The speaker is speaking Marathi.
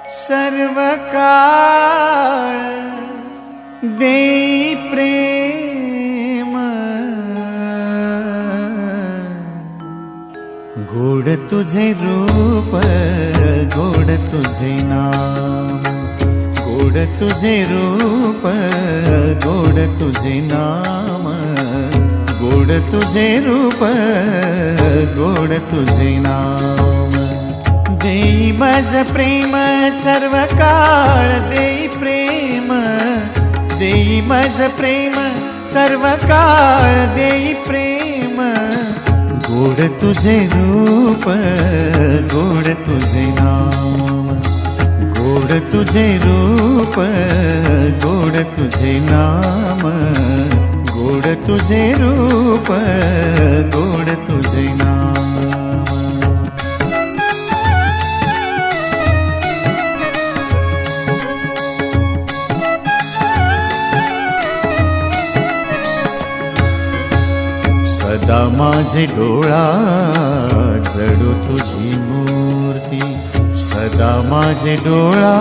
सर्व काळ देई प्रेम, गोड तुझे रूप गोड तुझे नाम, गोड तुझे रूप गोड तुझे नाम, गोड तुझे रूप गोड तुझे नाम। देई मज प्रेम सर्व काळ देई प्रेम, देई मज प्रेम सर्व काळ देई प्रेम, गोड तुझे रूप गोड तुझे नाम, गोड तुझे रूप गोड तुझे नाम, गोड तुझे रूप गोड तुझे नाम। सदा माझे डोळा जडो तुझी मूर्ती, सदा माझे डोळा